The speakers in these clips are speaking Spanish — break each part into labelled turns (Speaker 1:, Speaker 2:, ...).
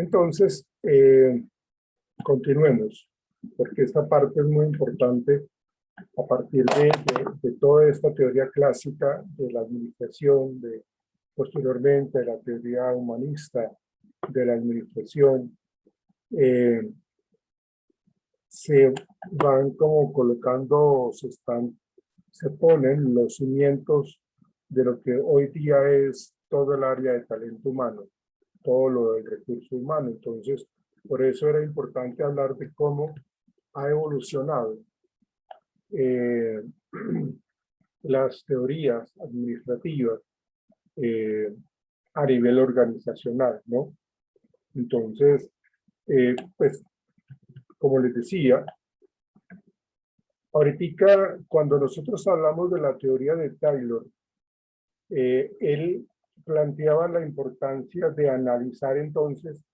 Speaker 1: Entonces, continuemos, porque esta parte es muy importante a partir de toda esta teoría clásica de la administración, posteriormente de la teoría humanista de la administración. Se van como colocando, se ponen los cimientos de lo que hoy día es todo el área de talento humano, todo lo del recurso humano. Entonces, por eso era importante hablar de cómo ha evolucionado las teorías administrativas a nivel organizacional, ¿no? Entonces, pues, como les decía, ahorita cuando nosotros hablamos de la teoría de Taylor, él planteaba la importancia de analizar entonces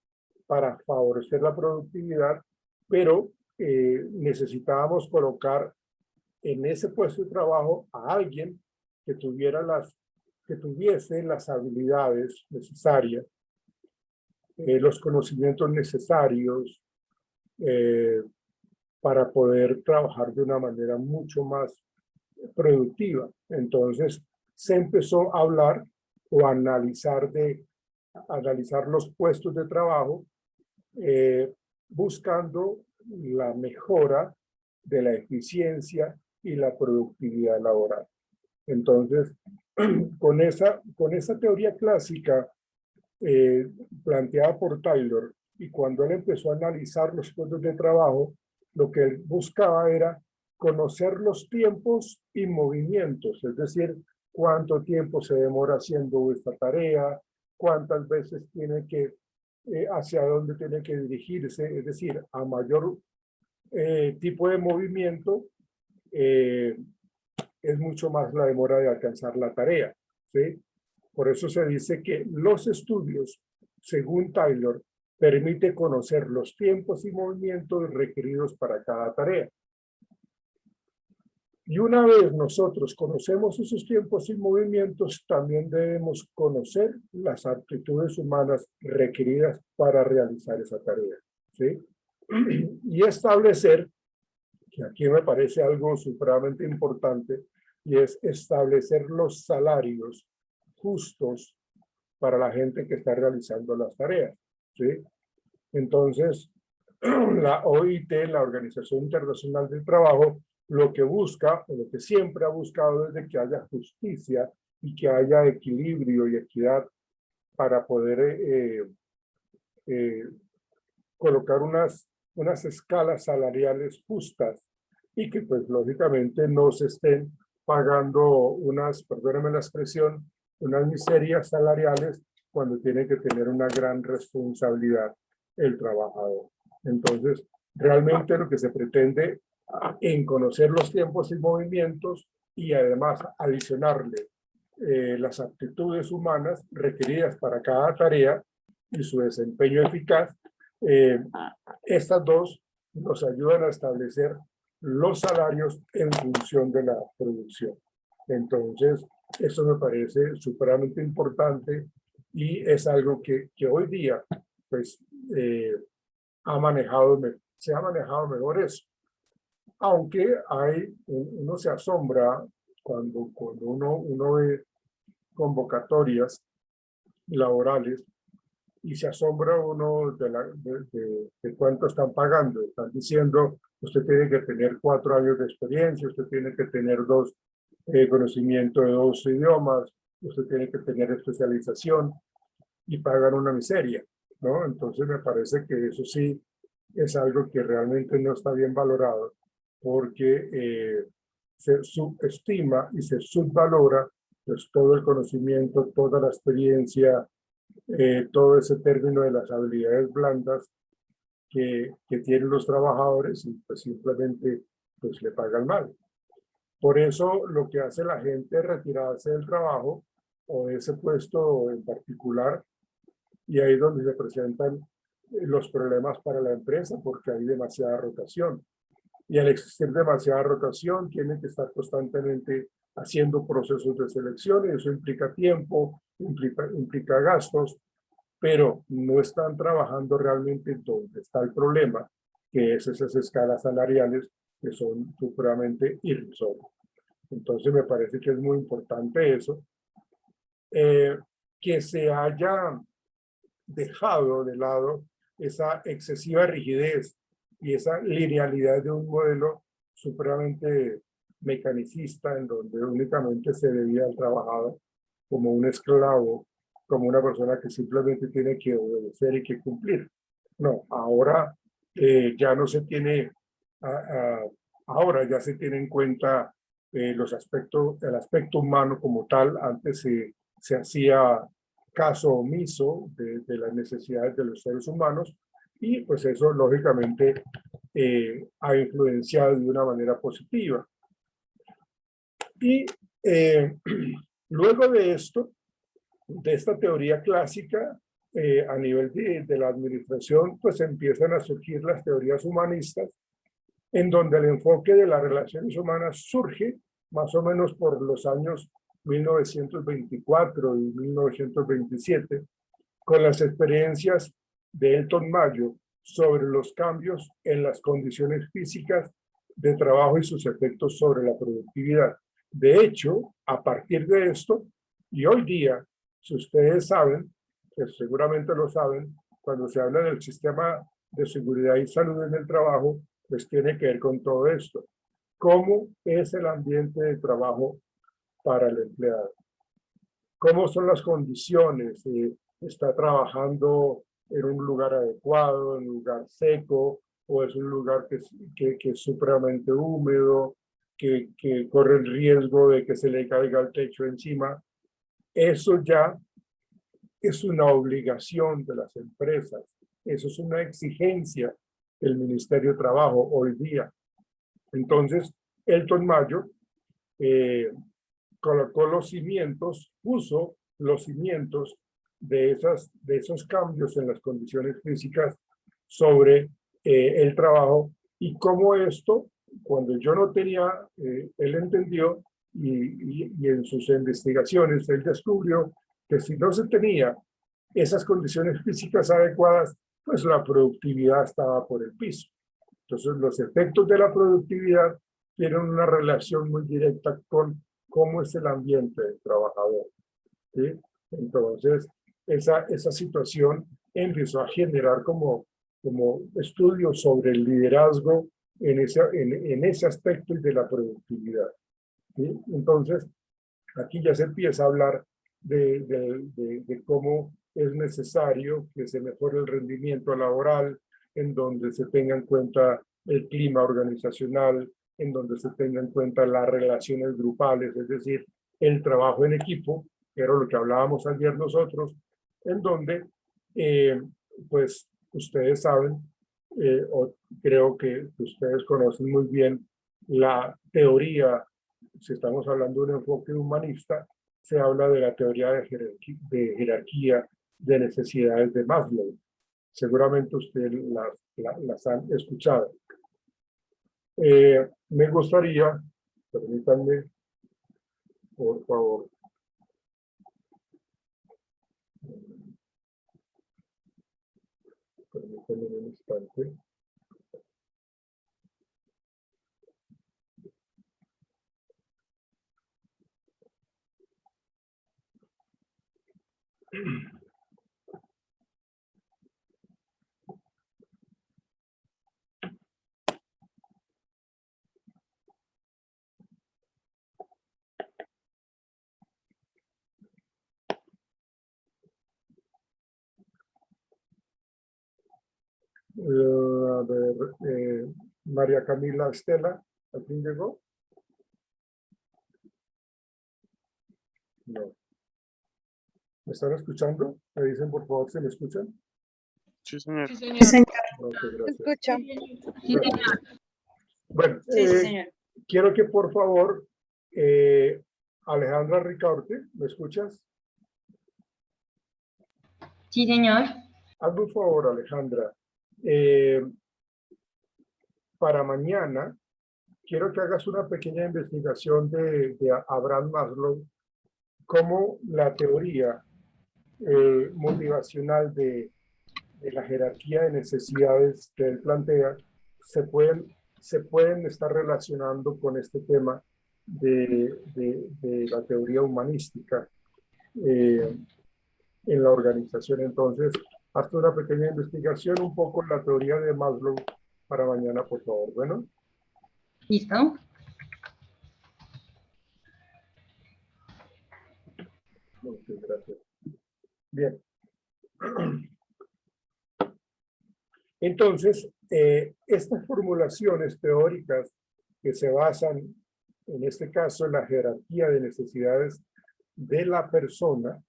Speaker 1: para favorecer la productividad, pero necesitábamos colocar en ese puesto de trabajo a alguien que tuviese las habilidades necesarias, los conocimientos necesarios para poder trabajar de una manera mucho más productiva. Entonces se empezó a hablar o a analizar los puestos de trabajo buscando la mejora de la eficiencia y la productividad laboral. Entonces, con esa teoría clásica planteada por Taylor, y cuando él empezó a analizar los puestos de trabajo, lo que él buscaba era conocer los tiempos y movimientos, es decir, cuánto tiempo se demora haciendo esta tarea, cuántas veces tiene que, hacia dónde tiene que dirigirse, es decir, a mayor tipo de movimiento, es mucho más la demora de alcanzar la tarea, ¿sí? Por eso se dice que los estudios, según Taylor, permite conocer los tiempos y movimientos requeridos para cada tarea. Y una vez nosotros conocemos esos tiempos y movimientos, también debemos conocer las aptitudes humanas requeridas para realizar esa tarea, ¿sí? Y establecer, que aquí me parece algo supremamente importante, y es establecer los salarios justos para la gente que está realizando las tareas, ¿sí? Entonces, la OIT, la Organización Internacional del Trabajo, lo que busca, o lo que siempre ha buscado es de que haya justicia y que haya equilibrio y equidad para poder colocar unas escalas salariales justas y que pues lógicamente no se estén pagando perdónenme la expresión, unas miserias salariales cuando tiene que tener una gran responsabilidad el trabajador. Entonces, realmente lo que se pretende en conocer los tiempos y movimientos y además adicionarle las aptitudes humanas requeridas para cada tarea y su desempeño eficaz, estas dos nos ayudan a establecer los salarios en función de la producción. Entonces, eso me parece supremamente importante y es algo que hoy día pues, se ha manejado mejor eso. Aunque uno se asombra cuando uno ve convocatorias laborales y se asombra uno de cuánto están pagando. Están diciendo, usted tiene que tener 4 años de experiencia, usted tiene que tener conocimiento de 2 idiomas, usted tiene que tener especialización y pagan una miseria, ¿no? Entonces me parece que eso sí es algo que realmente no está bien valorado porque se subestima y se subvalora pues, todo el conocimiento, toda la experiencia, todo ese término de las habilidades blandas que tienen los trabajadores y pues simplemente pues le pagan mal. Por eso lo que hace la gente es retirarse del trabajo o de ese puesto en particular, y ahí es donde se presentan los problemas para la empresa porque hay demasiada rotación. Y al existir demasiada rotación tienen que estar constantemente haciendo procesos de selección y eso implica tiempo, implica gastos pero no están trabajando realmente donde está el problema, que es esas escalas salariales que son supremamente irrisorias. Entonces me parece que es muy importante eso, que se haya dejado de lado esa excesiva rigidez y esa linealidad de un modelo supremamente mecanicista en donde únicamente se veía al trabajador como un esclavo, como una persona que simplemente tiene que obedecer y que cumplir. No, ahora ya no se tiene, ahora ya se tiene en cuenta los aspectos, el aspecto humano como tal. Antes se hacía caso omiso de las necesidades de los seres humanos y pues eso lógicamente ha influenciado de una manera positiva. Y luego de esto, de esta teoría clásica, a nivel de la administración, pues empiezan a surgir las teorías humanistas, en donde el enfoque de las relaciones humanas surge más o menos por los años 1924 y 1927, con las experiencias de Elton Mayo sobre los cambios en las condiciones físicas de trabajo y sus efectos sobre la productividad. De hecho, a partir de esto, y hoy día, si ustedes saben, que seguramente lo saben, cuando se habla del sistema de seguridad y salud en el trabajo, pues tiene que ver con todo esto. ¿Cómo es el ambiente de trabajo para el empleado? ¿Cómo son las condiciones? ¿Está trabajando en un lugar adecuado, en un lugar seco, o es un lugar que es supremamente húmedo, que corre el riesgo de que se le caiga el techo encima? Eso ya es una obligación de las empresas. Eso es una exigencia del Ministerio de Trabajo hoy día. Entonces, Elton Mayo colocó los cimientos, puso los cimientos de esos cambios en las condiciones físicas sobre el trabajo y cómo esto, cuando yo no tenía, él entendió y en sus investigaciones él descubrió que si no se tenía esas condiciones físicas adecuadas, pues la productividad estaba por el piso. Entonces los efectos de la productividad tienen una relación muy directa con cómo es el ambiente del trabajador, ¿sí? Entonces, esa situación empezó a generar como estudios sobre el liderazgo en ese aspecto y de la productividad, ¿sí? Entonces, aquí ya se empieza a hablar de cómo es necesario que se mejore el rendimiento laboral, en donde se tenga en cuenta el clima organizacional, en donde se tenga en cuenta las relaciones grupales, es decir, el trabajo en equipo, que era lo que hablábamos ayer nosotros, en donde, pues, ustedes saben, o creo que ustedes conocen muy bien la teoría. Si estamos hablando de un enfoque humanista, se habla de la teoría de jerarquía de necesidades de Maslow. Seguramente ustedes las han escuchado. Me gustaría, permítanme, por favor, permítanme un instante. A ver, María Camila Estela, ¿al fin llegó? No. ¿Me están escuchando? ¿Me dicen por favor si me escuchan?
Speaker 2: Sí, señor.
Speaker 3: Sí, señor.
Speaker 1: Ok,
Speaker 3: ¿Se
Speaker 1: gracias.
Speaker 3: escucha?
Speaker 1: Gracias. Bueno,
Speaker 3: Sí, señor.
Speaker 1: quiero que por favor, Alejandra Ricaurte, ¿me escuchas?
Speaker 3: Sí, señor.
Speaker 1: Hazme un favor, Alejandra. Para mañana, quiero que hagas una pequeña investigación de Abraham Maslow, cómo la teoría motivacional de la jerarquía de necesidades que él plantea, se pueden estar relacionando con este tema de la teoría humanística en la organización. Entonces, hazte una pequeña investigación un poco en la teoría de Maslow para mañana, por favor. Bueno.
Speaker 2: ¿Listo?
Speaker 1: Muchas gracias. Bien. Entonces, estas formulaciones teóricas que se basan, en este caso, en la jerarquía de necesidades de la persona,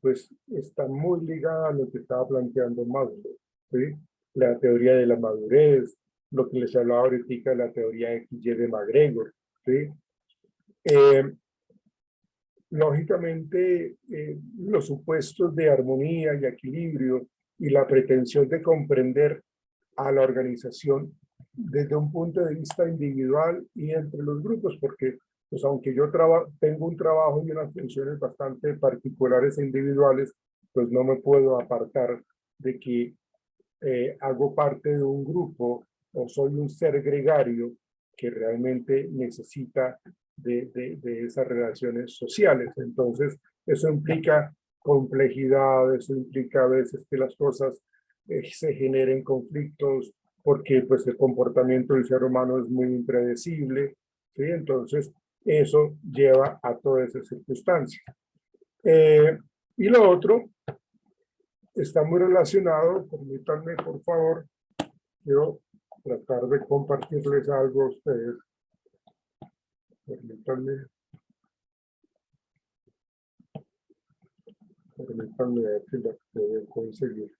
Speaker 1: pues están muy ligadas a lo que estaba planteando Maslow, ¿sí? La teoría de la madurez, lo que les hablaba ahorita de la teoría XY de McGregor, ¿sí? Lógicamente, los supuestos de armonía y equilibrio y la pretensión de comprender a la organización desde un punto de vista individual y entre los grupos, porque pues aunque yo tengo un trabajo y unas funciones bastante particulares e individuales, pues no me puedo apartar de que hago parte de un grupo o soy un ser gregario que realmente necesita de esas relaciones sociales. Entonces, eso implica complejidad, eso implica a veces que las cosas se generen conflictos porque pues el comportamiento del ser humano es muy impredecible, ¿sí? Entonces, eso lleva a todas esas circunstancias. Y lo otro está muy relacionado, permítanme por favor, quiero tratar de compartirles algo a ustedes. Permítanme ver si la puedo conseguir.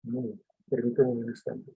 Speaker 1: No, permítanme un instante.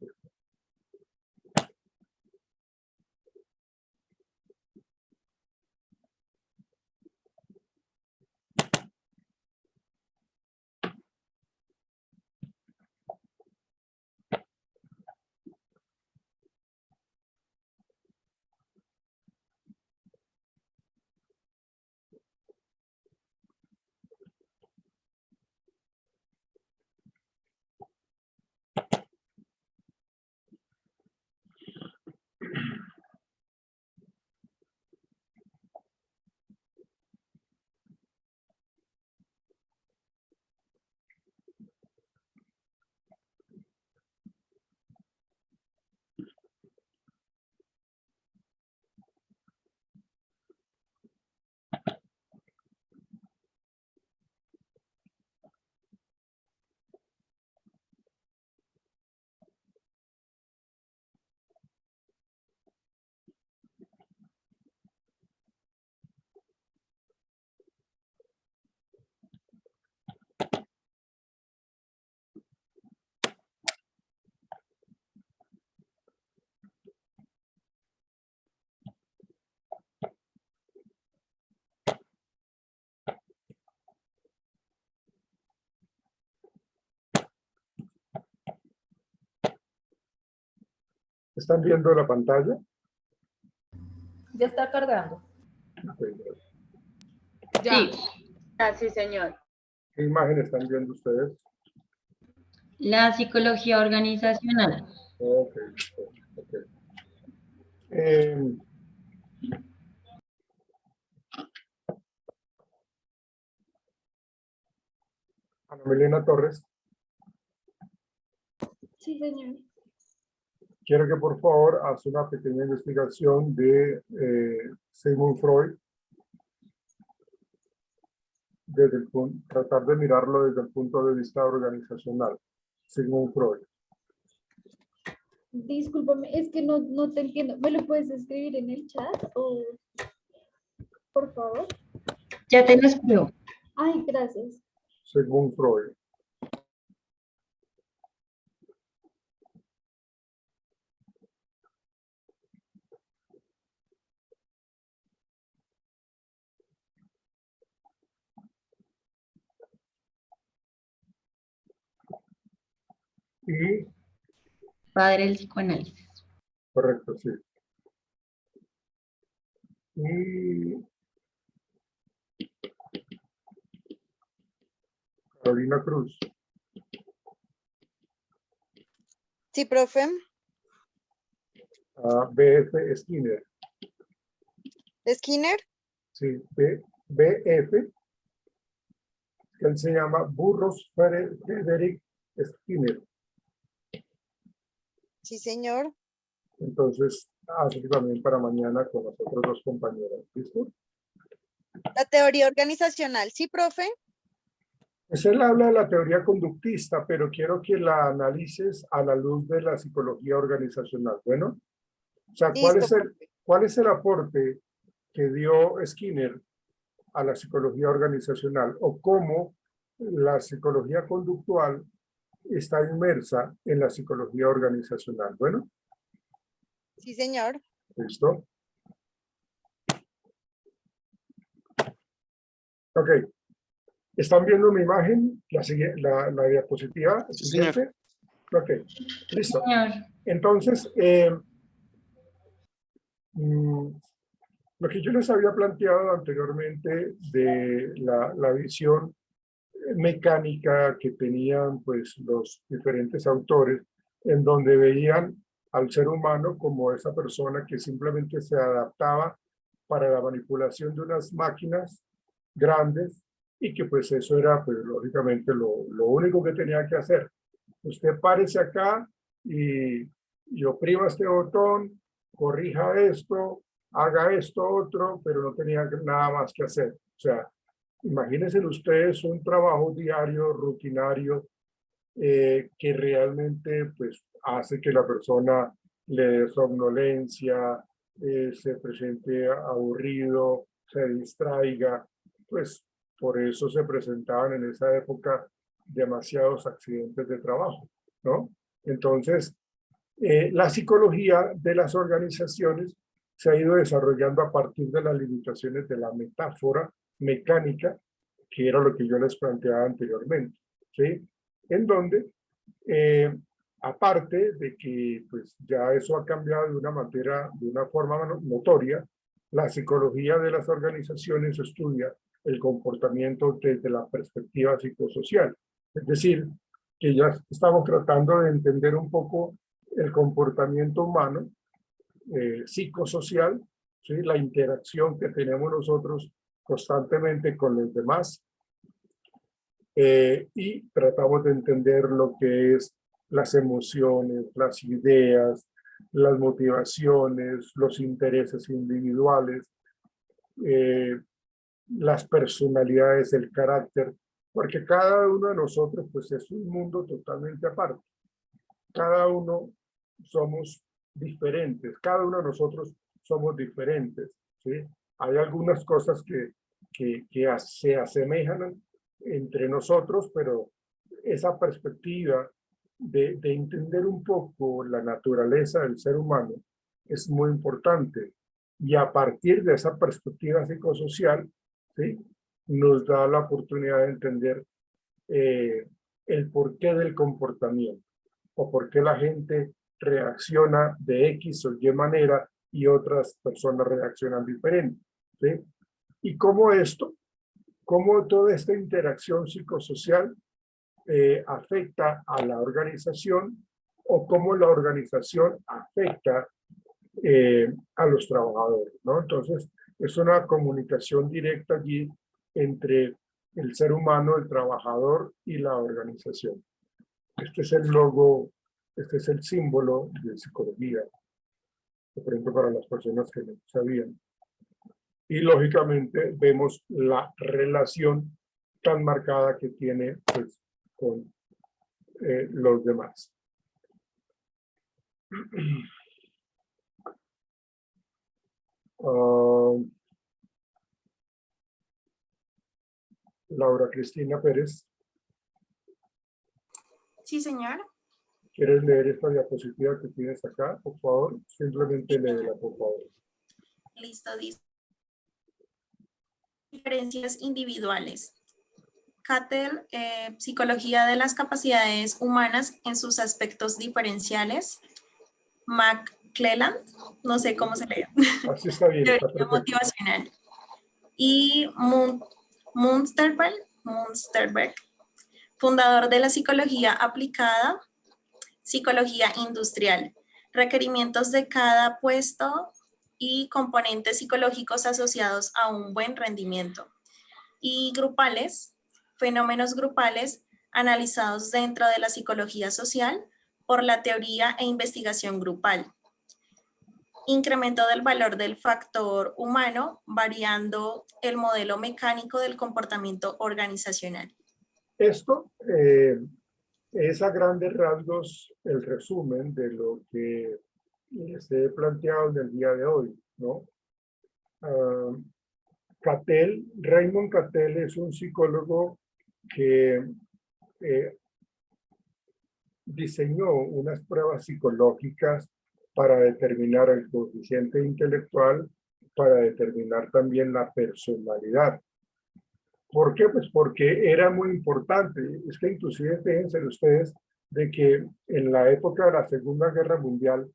Speaker 1: ¿Están viendo la pantalla?
Speaker 3: Ya está cargando.
Speaker 1: Okay.
Speaker 2: Ya. Sí.
Speaker 4: Ah, sí, señor.
Speaker 1: ¿Qué imagen están viendo ustedes?
Speaker 2: La psicología organizacional.
Speaker 1: Ok. Okay. Ana Milena Torres,
Speaker 4: Sí, señor.
Speaker 1: quiero que por favor hagas una pequeña investigación de Sigmund Freud, desde el tratar de mirarlo desde el punto de vista organizacional. Sigmund Freud.
Speaker 4: Discúlpame, es que no te entiendo. ¿Me lo puedes escribir en el chat o por favor?
Speaker 2: Ya te lo escribo.
Speaker 4: Ay, gracias.
Speaker 1: Sigmund Freud. Y,
Speaker 2: Padre del psicoanálisis.
Speaker 1: correcto, sí. Y Carolina Cruz.
Speaker 5: Sí, profe.
Speaker 1: BF Skinner.
Speaker 5: Skinner.
Speaker 1: Sí, BF. Él se llama Burros Frederick Skinner.
Speaker 5: Sí, señor.
Speaker 1: Entonces, así que también para mañana con las otras dos compañeras. ¿Listo?
Speaker 5: La teoría organizacional. Sí, profe.
Speaker 1: Pues él habla de la teoría conductista, pero quiero que la analices a la luz de la psicología organizacional. Bueno, o sea,
Speaker 5: Listo.
Speaker 1: ¿cuál es el aporte que dio Skinner a la psicología organizacional? O cómo la psicología conductual está inmersa en la psicología organizacional. Bueno,
Speaker 5: Sí, señor.
Speaker 1: ¿listo? Ok. ¿Están viendo mi imagen? La diapositiva
Speaker 6: Sí, señor.
Speaker 1: siguiente. Ok, listo.
Speaker 2: Señor,
Speaker 1: Entonces, lo que yo les había planteado anteriormente de la visión mecánica que tenían pues los diferentes autores, en donde veían al ser humano como esa persona que simplemente se adaptaba para la manipulación de unas máquinas grandes y que pues eso era pues lógicamente lo único que tenía que hacer. Usted párese acá y oprima este botón, corrija esto, haga esto otro, pero no tenía nada más que hacer. O sea, imagínense ustedes un trabajo diario, rutinario, que realmente pues, hace que la persona le dé somnolencia, se presente aburrido, se distraiga. Pues por eso se presentaban en esa época demasiados accidentes de trabajo, ¿no? Entonces, la psicología de las organizaciones se ha ido desarrollando a partir de las limitaciones de la metáfora mecánica, que era lo que yo les planteaba anteriormente, ¿sí? En donde, aparte de que pues, ya eso ha cambiado de una forma notoria, la psicología de las organizaciones estudia el comportamiento desde la perspectiva psicosocial. Es decir, que ya estamos tratando de entender un poco el comportamiento humano, psicosocial, ¿sí? La interacción que tenemos nosotros constantemente con los demás, y tratamos de entender lo que es las emociones, las ideas, las motivaciones, los intereses individuales, las personalidades, el carácter, porque cada uno de nosotros pues es un mundo totalmente aparte. Cada uno somos diferentes, cada uno de nosotros somos diferentes, ¿sí? Hay algunas cosas que se asemejan entre nosotros, pero esa perspectiva de entender un poco la naturaleza del ser humano es muy importante. Y a partir de esa perspectiva psicosocial, ¿sí? Nos da la oportunidad de entender el porqué del comportamiento o por qué la gente reacciona de X o Y manera y otras personas reaccionan diferente, ¿sí? Y cómo toda esta interacción psicosocial afecta a la organización o cómo la organización afecta a los trabajadores, ¿no? Entonces, es una comunicación directa allí entre el ser humano, el trabajador y la organización. Este es el logo, este es el símbolo de psicología, por ejemplo, para las personas que no sabían. Y lógicamente vemos la relación tan marcada que tiene pues, con los demás. Laura Cristina Pérez,
Speaker 7: Sí, señor.
Speaker 1: ¿quieres leer esta diapositiva que tienes acá, por favor? Simplemente léela, por favor.
Speaker 7: Listo, dice. Diferencias individuales.
Speaker 6: Cattell, Psicología de las capacidades humanas en sus aspectos diferenciales. McClelland, no sé cómo se lee.
Speaker 1: Así está bien, está
Speaker 6: Teoría
Speaker 1: perfecto.
Speaker 6: motivacional. Y Munsterberg, fundador de la psicología aplicada, psicología industrial, requerimientos de cada puesto y componentes psicológicos asociados a un buen rendimiento. Y grupales, fenómenos grupales analizados dentro de la psicología social por la teoría e investigación grupal. Incremento del valor del factor humano variando el modelo mecánico del comportamiento organizacional.
Speaker 1: Esto es a grandes rasgos el resumen de lo que les he planteado en el día de hoy, ¿no? Cattell, Raymond Cattell es un psicólogo que diseñó unas pruebas psicológicas para determinar el coeficiente intelectual, para determinar también la personalidad. ¿Por qué? Pues porque era muy importante. Es que inclusive fíjense ustedes de que en la época de la Segunda Guerra Mundial,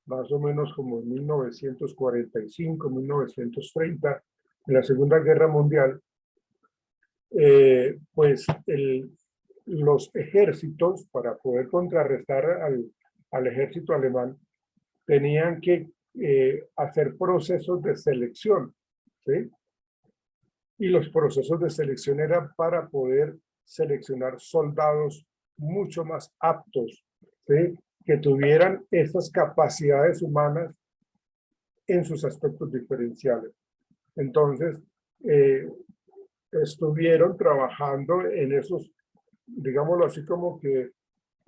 Speaker 1: más o menos como en 1945, 1930, en la Segunda Guerra Mundial, pues los ejércitos, para poder contrarrestar al ejército alemán, tenían que hacer procesos de selección, ¿sí? Y los procesos de selección eran para poder seleccionar soldados mucho más aptos, ¿sí? Que tuvieran esas capacidades humanas en sus aspectos diferenciales. Entonces, estuvieron trabajando en esos, digámoslo así, como que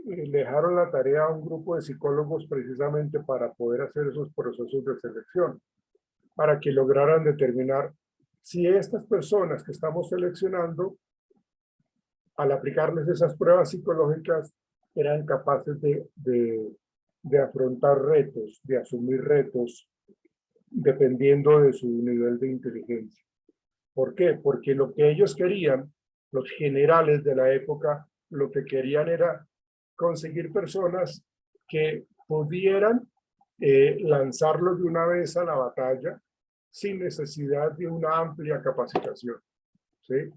Speaker 1: le dejaron la tarea a un grupo de psicólogos precisamente para poder hacer esos procesos de selección, para que lograran determinar si estas personas que estamos seleccionando, al aplicarles esas pruebas psicológicas, eran capaces de afrontar retos, de asumir retos, dependiendo de su nivel de inteligencia. ¿Por qué? Porque lo que ellos querían, los generales de la época, lo que querían era conseguir personas que pudieran lanzarlos de una vez a la batalla sin necesidad de una amplia capacitación, ¿sí?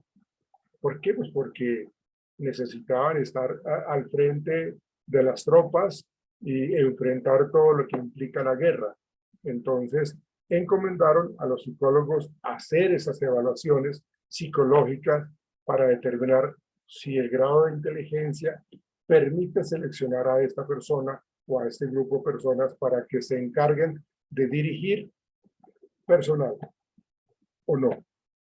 Speaker 1: ¿Por qué? Pues porque necesitaban estar al frente de las tropas y enfrentar todo lo que implica la guerra. Entonces, encomendaron a los psicólogos hacer esas evaluaciones psicológicas para determinar si el grado de inteligencia permite seleccionar a esta persona o a este grupo de personas para que se encarguen de dirigir personal o no,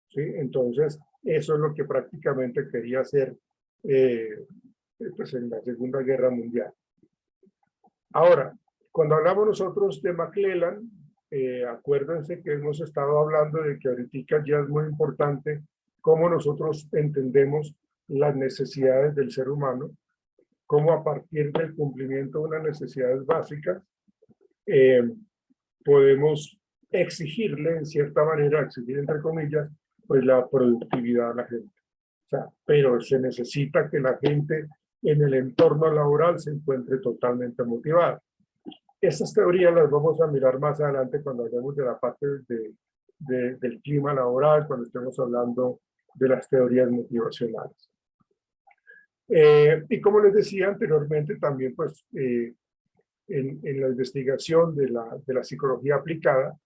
Speaker 1: ¿sí? Entonces, eso es lo que prácticamente quería hacer pues en la Segunda Guerra Mundial. Ahora, cuando hablamos nosotros de McClelland, acuérdense que hemos estado hablando de que ahorita ya es muy importante cómo nosotros entendemos las necesidades del ser humano, cómo a partir del cumplimiento de unas necesidades básicas podemos exigirle, en cierta manera, exigir entre comillas, pues la productividad a la gente. O sea, pero se necesita que la gente en el entorno laboral se encuentre totalmente motivada. Estas teorías las vamos a mirar más adelante cuando hablemos de la parte del clima laboral, cuando estemos hablando de las teorías motivacionales. Y como les decía anteriormente, también pues en la investigación de la psicología aplicada,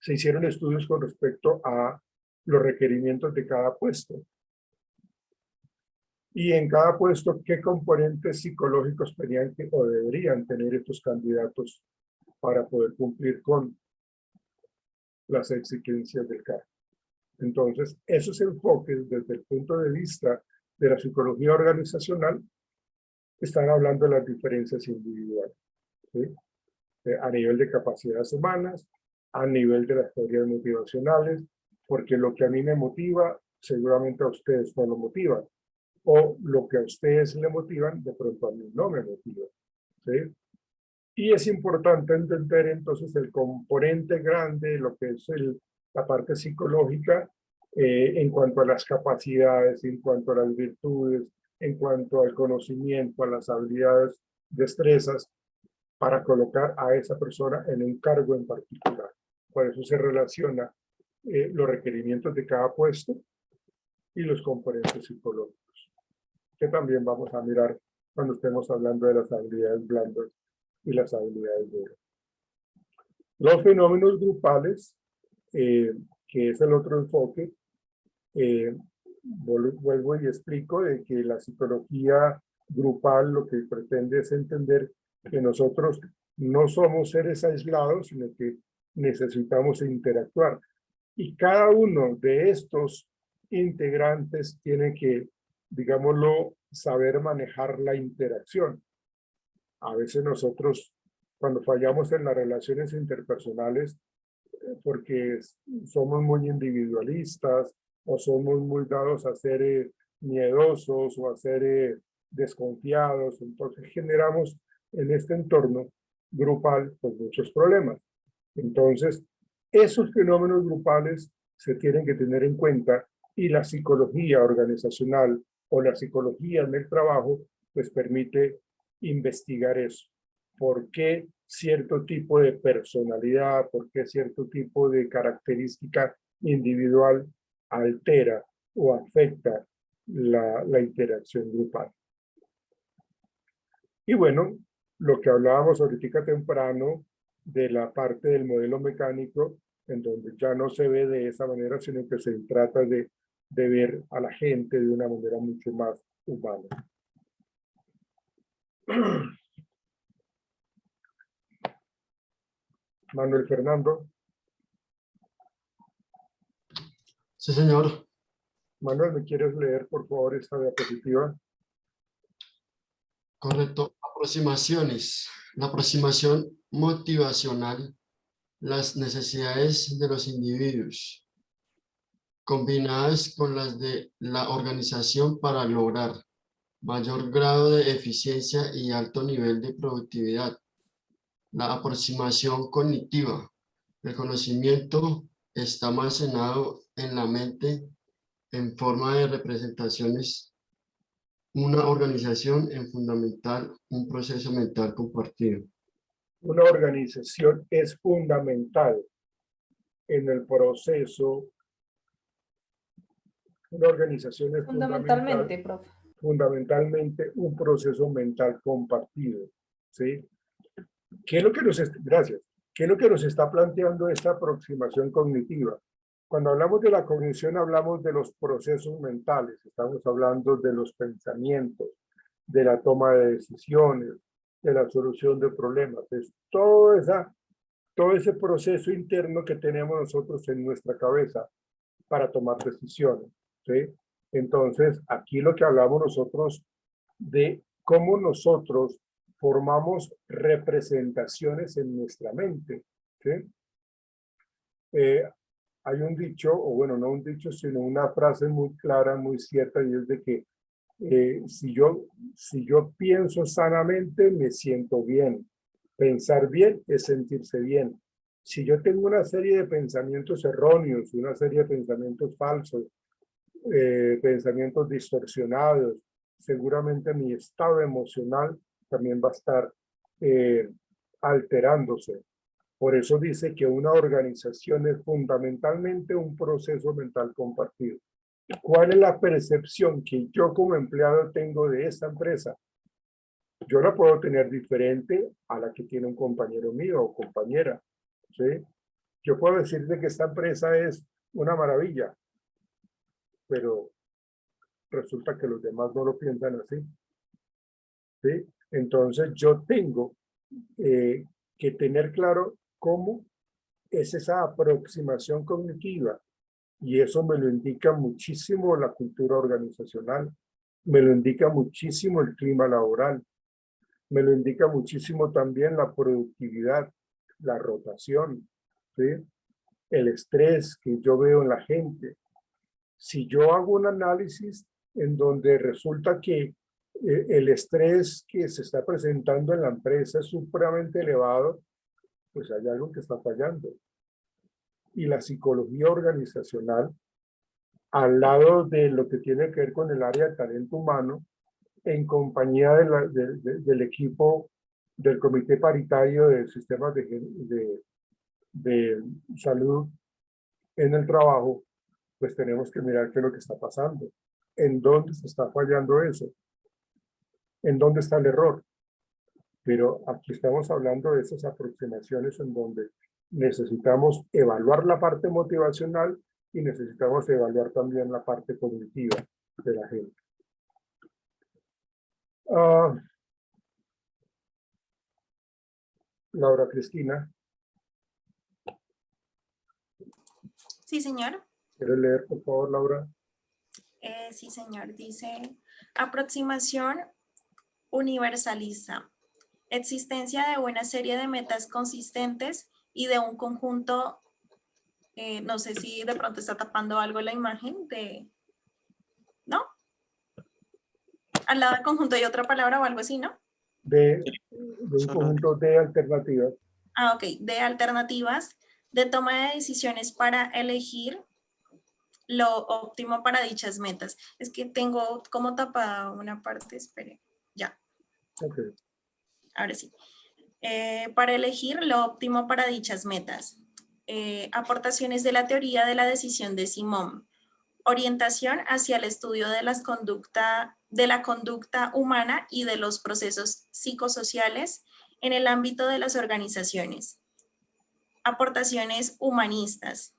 Speaker 1: se hicieron estudios con respecto a los requerimientos de cada puesto. Y en cada puesto, ¿qué componentes psicológicos tenían que, o deberían tener estos candidatos para poder cumplir con las exigencias del cargo? Entonces, esos enfoques desde el punto de vista de la psicología organizacional están hablando de las diferencias individuales, ¿sí? A nivel de capacidades humanas, a nivel de las teorías motivacionales, porque lo que a mí me motiva, seguramente a ustedes no lo motivan, o lo que a ustedes le motivan, de pronto a mí no me motiva, ¿sí? Y es importante entender entonces el componente grande, lo que es la parte psicológica, en cuanto a las capacidades, en cuanto a las virtudes, en cuanto al conocimiento, a las habilidades, destrezas, para colocar a esa persona en un cargo en particular. Por eso se relaciona los requerimientos de cada puesto y los componentes psicológicos, que también vamos a mirar cuando estemos hablando de las habilidades blandas y las habilidades duras. Los fenómenos grupales, que es el otro enfoque, vuelvo y explico de que la psicología grupal lo que pretende es entender que nosotros no somos seres aislados, sino que necesitamos interactuar. Y cada uno de estos integrantes tiene que, digámoslo, saber manejar la interacción. A veces nosotros, cuando fallamos en las relaciones interpersonales, porque somos muy individualistas o somos muy dados a ser miedosos o a ser desconfiados, entonces generamos en este entorno grupal pues muchos problemas. Entonces, esos fenómenos grupales se tienen que tener en cuenta y la psicología organizacional o la psicología en el trabajo pues permite investigar eso. ¿Por qué cierto tipo de personalidad, por qué cierto tipo de característica individual altera o afecta la interacción grupal? Y bueno, lo que hablábamos ahorita temprano de la parte del modelo mecánico, en donde ya no se ve de esa manera, sino que se trata de ver a la gente de una manera mucho más humana. Manuel Fernando.
Speaker 7: Sí, señor.
Speaker 1: Manuel, ¿me quieres leer, por favor, esta diapositiva?
Speaker 7: Correcto. Aproximaciones. La aproximación motivacional, las necesidades de los individuos, combinadas con las de la organización para lograr mayor grado de eficiencia y alto nivel de productividad. La aproximación cognitiva. El conocimiento está almacenado en la mente en forma de representaciones. Una organización en fundamental, un proceso mental compartido.
Speaker 1: Una organización es fundamental en el proceso. Una organización es
Speaker 3: Fundamentalmente, profe.
Speaker 1: fundamentalmente un proceso mental compartido, ¿sí? ¿Qué es lo que gracias. ¿Qué es lo que nos está planteando esta aproximación cognitiva? Cuando hablamos de la cognición, hablamos de los procesos mentales, estamos hablando de los pensamientos, de la toma de decisiones, de la solución de problemas. Es todo ese proceso interno que tenemos nosotros en nuestra cabeza para tomar decisiones, ¿sí? Entonces, aquí lo que hablamos nosotros de cómo nosotros formamos representaciones en nuestra mente, ¿sí? Hay un dicho, o bueno, no un dicho, sino una frase muy clara, muy cierta, y es de que si yo pienso sanamente, me siento bien. Pensar bien es sentirse bien. Si yo tengo una serie de pensamientos erróneos, una serie de pensamientos falsos, pensamientos distorsionados, seguramente mi estado emocional también va a estar alterándose. Por eso dice que una organización es fundamentalmente un proceso mental compartido. ¿Cuál es la percepción que yo como empleado tengo de esta empresa? Yo la puedo tener diferente a la que tiene un compañero mío o compañera, ¿sí? Yo puedo decirte que esta empresa es una maravilla, pero resulta que los demás no lo piensan así, ¿sí? Entonces yo tengo que tener claro cómo es esa aproximación cognitiva, y eso me lo indica muchísimo la cultura organizacional, me lo indica muchísimo el clima laboral, me lo indica muchísimo también la productividad, la rotación, ¿sí? El estrés que yo veo en la gente. Si yo hago un análisis en donde resulta que el estrés que se está presentando en la empresa es supremamente elevado, pues hay algo que está fallando. Y la psicología organizacional al lado de lo que tiene que ver con el área de talento humano, en compañía del equipo del Comité Paritario de Sistemas de Salud en el trabajo, pues tenemos que mirar qué es lo que está pasando, en dónde se está fallando eso, en dónde está el error. Pero aquí estamos hablando de esas aproximaciones en donde necesitamos evaluar la parte motivacional y necesitamos evaluar también la parte cognitiva de la gente. Laura Cristina,
Speaker 6: Sí, señor.
Speaker 1: ¿quieres leer, por favor, Laura?
Speaker 6: Sí, señor. Dice, aproximación universalista. Existencia de una serie de metas consistentes y de un conjunto, no sé si de pronto está tapando algo la imagen de, ¿no? Al lado del conjunto hay otra palabra o algo así, ¿no?
Speaker 1: De un conjunto de alternativas.
Speaker 6: Ah, ok, de alternativas de toma de decisiones para elegir lo óptimo para dichas metas. Es que tengo como tapada una parte, espere, ya,
Speaker 1: Okay.
Speaker 6: ahora sí. Para elegir lo óptimo para dichas metas. Aportaciones de la teoría de la decisión de Simón. Orientación hacia el estudio de la conducta humana y de los procesos psicosociales en el ámbito de las organizaciones. Aportaciones humanistas.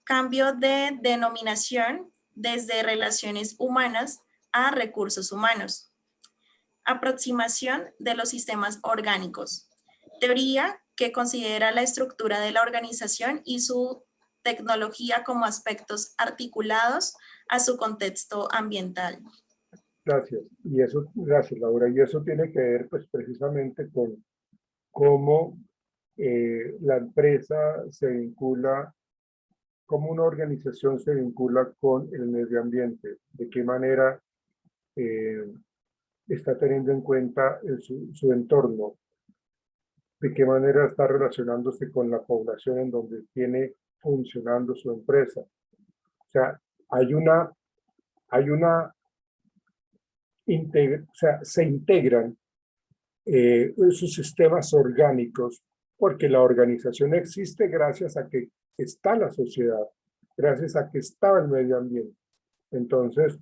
Speaker 6: Cambio de denominación desde relaciones humanas a recursos humanos. Aproximación de los sistemas orgánicos. Teoría que considera la estructura de la organización y su tecnología como aspectos articulados a su contexto ambiental.
Speaker 1: Gracias. Y eso, gracias, Laura. Y eso tiene que ver, pues, precisamente con cómo la empresa se vincula, cómo una organización se vincula con el medio ambiente, de qué manera está teniendo en cuenta su entorno, de qué manera está relacionándose con la población en donde tiene funcionando su empresa. O sea, hay una o sea, se integran sus sistemas orgánicos, porque la organización existe gracias a que está la sociedad, gracias a que está el medio ambiente. Entonces,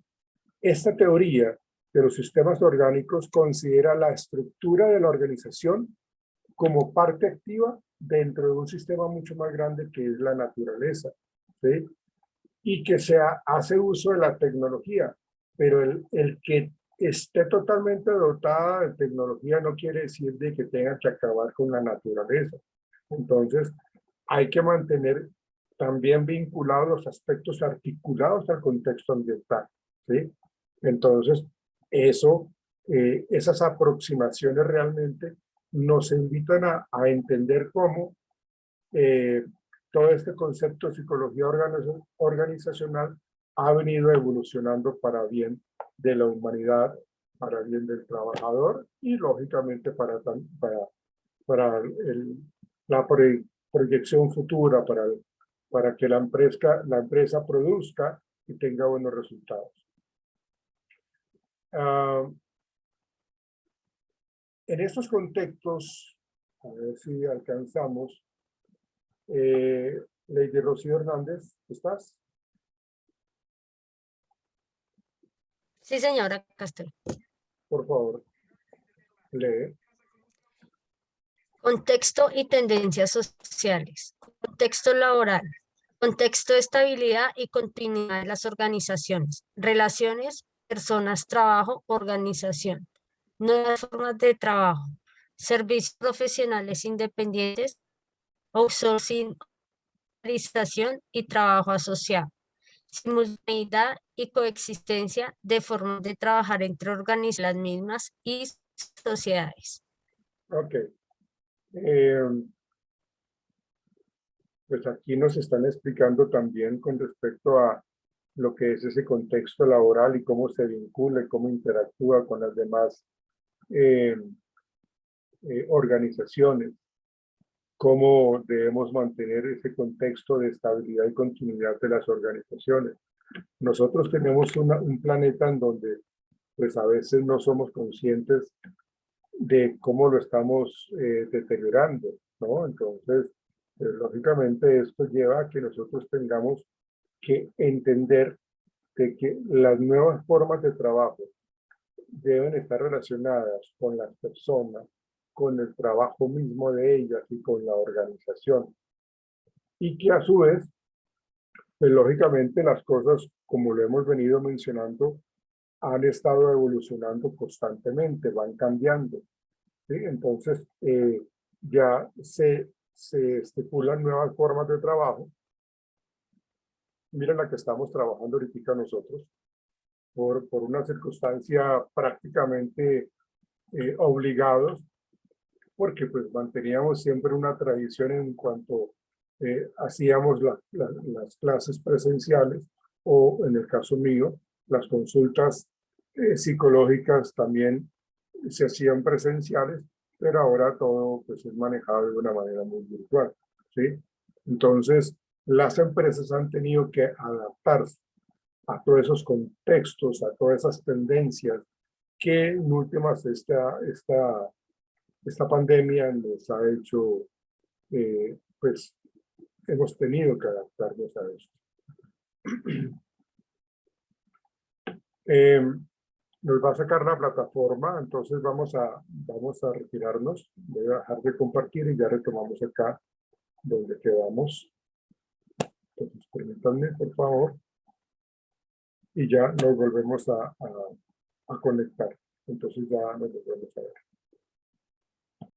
Speaker 1: esta teoría de los sistemas orgánicos considera la estructura de la organización como parte activa dentro de un sistema mucho más grande que es la naturaleza, ¿sí? Y que hace uso de la tecnología, pero el que esté totalmente dotada de tecnología no quiere decir de que tenga que acabar con la naturaleza. Entonces, hay que mantener también vinculados los aspectos articulados al contexto ambiental, ¿sí? Entonces, esas aproximaciones realmente nos invitan a entender cómo todo este concepto de psicología organizacional ha venido evolucionando para bien de la humanidad, para bien del trabajador y lógicamente para la proyección futura, para que la empresa produzca y tenga buenos resultados. En estos contextos, a ver si alcanzamos, Lady Rocío Hernández, ¿estás?
Speaker 8: Sí, señora, acá estoy.
Speaker 1: Por favor, lee.
Speaker 8: Contexto y tendencias sociales. Contexto laboral. Contexto de estabilidad y continuidad de las organizaciones. Relaciones, personas, trabajo, organización. Nuevas formas de trabajo. Servicios profesionales independientes. Outsourcing, organización y trabajo asociado. Simultaneidad y coexistencia de formas de trabajar entre las mismas y sociedades.
Speaker 1: Ok. Pues aquí nos están explicando también con respecto a lo que es ese contexto laboral y cómo se vincula y cómo interactúa con las demás organizaciones, cómo debemos mantener ese contexto de estabilidad y continuidad de las organizaciones. nosotros tenemos un planeta en donde pues a veces no somos conscientes de cómo lo estamos deteriorando, ¿no? Entonces, lógicamente esto lleva a que nosotros tengamos que entender de que las nuevas formas de trabajo deben estar relacionadas con las personas, con el trabajo mismo de ellas y con la organización. Y que a su vez, pues lógicamente las cosas, como lo hemos venido mencionando, han estado evolucionando constantemente, van cambiando, ¿sí? Entonces, ya se estipulan nuevas formas de trabajo. Miren la que estamos trabajando ahorita nosotros, por una circunstancia prácticamente obligados, porque pues manteníamos siempre una tradición en cuanto hacíamos las clases presenciales o en el caso mío, las consultas psicológicas también se hacían presenciales, pero ahora todo pues es manejado de una manera muy virtual, ¿sí? Entonces, las empresas han tenido que adaptarse a todos esos contextos, a todas esas tendencias que en últimas esta pandemia nos ha hecho, pues hemos tenido que adaptarnos a esto. Nos va a sacar la plataforma, entonces vamos a retirarnos. Voy a dejar de compartir y ya retomamos acá donde quedamos. Entonces, permítanme, por favor. Y ya nos volvemos a conectar. Entonces ya nos volvemos a ver.